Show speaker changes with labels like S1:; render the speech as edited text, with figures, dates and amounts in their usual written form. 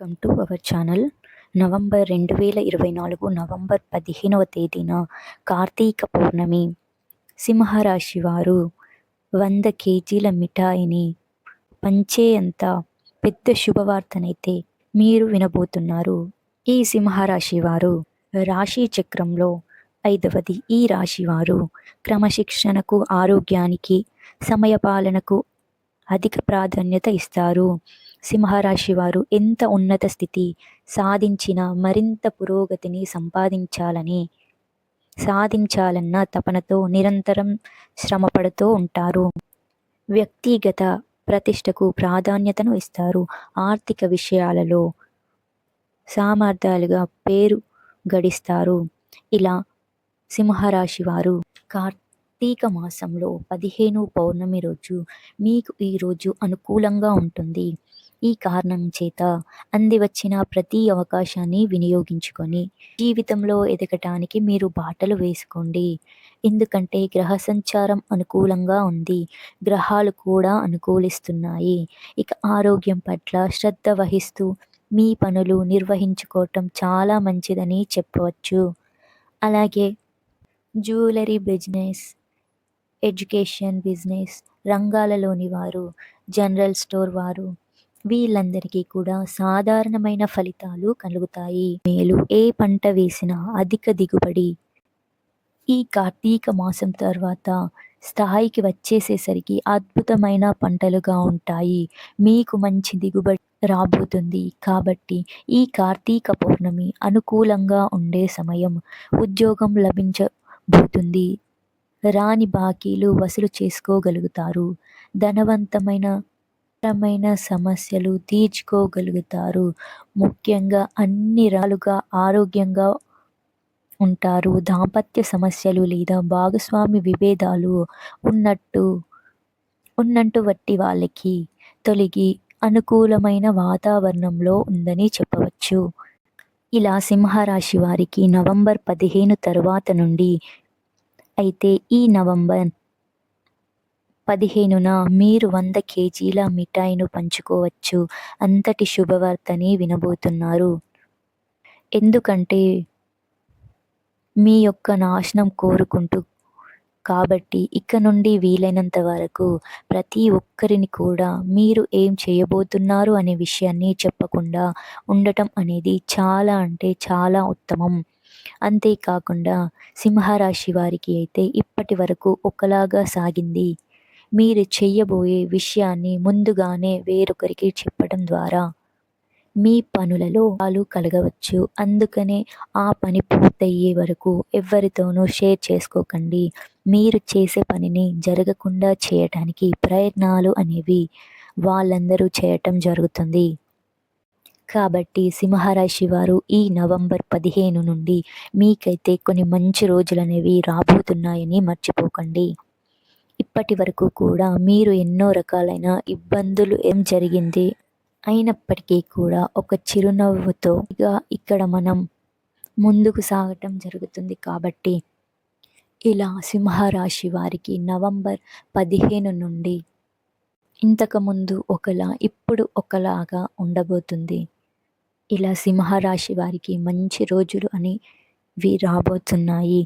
S1: Welcome to our channel. November 2024 November 15వ తేదీన కార్తీక పౌర్ణమి. సింహరాశి వారు 100 కేజీల మిఠాయిని పంచేంత పెద్ద శుభవార్తనైతే మీరు వినబోతున్నారు. ఈ సింహరాశి వారు రాశి చక్రంలో 5వది. ఈ రాశి వారు క్రమశిక్షణకు, ఆరోగ్యానికి, సమయపాలనకు అధిక ప్రాధాన్యత ఇస్తారు. సింహరాశి వారు ఎంత ఉన్నత స్థితి సాధించినా మరింత పురోగతిని సాధించాలన్న తపనతో నిరంతరం శ్రమపడుతూ ఉంటారు. వ్యక్తిగత ప్రతిష్టకు ప్రాధాన్యతను ఇస్తారు. ఆర్థిక విషయాలలో సామర్థ్యాలుగా పేరు గడిస్తారు. ఇలా సింహరాశి వారు కార్తీక మాసంలో 15 పౌర్ణమి రోజు మీకు ఈ రోజు అనుకూలంగా ఉంటుంది. ఈ కారణం చేత అంది వచ్చిన ప్రతి అవకాశాన్ని వినియోగించుకొని జీవితంలో ఎదగటానికి మీరు బాటలు వేసుకోండి. ఎందుకంటే గ్రహ సంచారం అనుకూలంగా ఉంది. గ్రహాలు కూడా అనుకూలిస్తున్నాయి. ఇక ఆరోగ్యం పట్ల శ్రద్ధ వహిస్తూ మీ పనులు నిర్వహించుకోవటం చాలా మంచిదని చెప్పవచ్చు. అలాగే జ్యువెలరీ బిజినెస్, ఎడ్యుకేషన్ బిజినెస్ రంగాలలోని వారు, జనరల్ స్టోర్ వారు వీళ్ళందరికీ కూడా సాధారణమైన ఫలితాలు కలుగుతాయి. మేలు ఏ పంట వేసినా అధిక దిగుబడి ఈ కార్తీక మాసం తర్వాత స్థాయికి వచ్చేసేసరికి అద్భుతమైన పంటలుగా ఉంటాయి. మీకు మంచి దిగుబడి రాబోతుంది. కాబట్టి ఈ కార్తీక పౌర్ణమి అనుకూలంగా ఉండే సమయం. ఉద్యోగం లభించబోతుంది. రాని బాకీలు వసూలు చేసుకోగలుగుతారు. ధనవంతమైన సమస్యలు తీర్చుకోగలుగుతారు. ముఖ్యంగా అన్ని రకాలుగా ఆరోగ్యంగా ఉంటారు. దాంపత్య సమస్యలు లేదా భాగస్వామి విభేదాలు ఉన్నట్టు వట్టి వాళ్ళకి తొలగి అనుకూలమైన వాతావరణంలో ఉందని చెప్పవచ్చు. ఇలా సింహరాశి వారికి నవంబర్ 15 తరువాత నుండి అయితే ఈ నవంబర్ 15న మీరు 100 కేజీల మిఠాయిను పంచుకోవచ్చు. అంతటి శుభవార్తని వినబోతున్నారు. ఎందుకంటే మీ యొక్క నాశనం కోరుకుంటూ కాబట్టి ఇక నుండి వీలైనంత వరకు ప్రతి ఒక్కరిని కూడా మీరు ఏం చేయబోతున్నారు అనే విషయాన్ని చెప్పకుండా ఉండటం అనేది చాలా అంటే చాలా ఉత్తమం. అంతేకాకుండా సింహరాశి వారికి అయితే ఇప్పటి వరకు ఒకలాగా సాగింది. మీరు చెయ్యబోయే విషయాన్ని ముందుగానే వేరొకరికి చెప్పడం ద్వారా మీ పనులలో వాళ్ళు కలగవచ్చు. అందుకనే ఆ పని పూర్తయ్యే వరకు ఎవరితోనూ షేర్ చేసుకోకండి. మీరు చేసే పనిని జరగకుండా చేయటానికి ప్రయత్నాలు అనేవి వాళ్ళందరూ చేయటం జరుగుతుంది. కాబట్టి సింహరాశి వారు ఈ నవంబర్ 15 నుండి మీకైతే కొన్ని మంచి రోజులు అనేవి రాబోతున్నాయని మర్చిపోకండి. ఇప్పటి వరకు కూడా మీరు ఎన్నో రకాలైన ఇబ్బందులు ఏం జరిగింది అయినప్పటికీ కూడా ఒక చిరునవ్వుతో ఇక్కడ మనం ముందుకు సాగటం జరుగుతుంది. కాబట్టి ఇలా సింహరాశి వారికి నవంబర్ 15 నుండి ఇంతకుముందు ఒకలా ఇప్పుడు ఒకలాగా ఉండబోతుంది. ఇలా సింహరాశి వారికి మంచి రోజులు అనేవి రాబోతున్నాయి.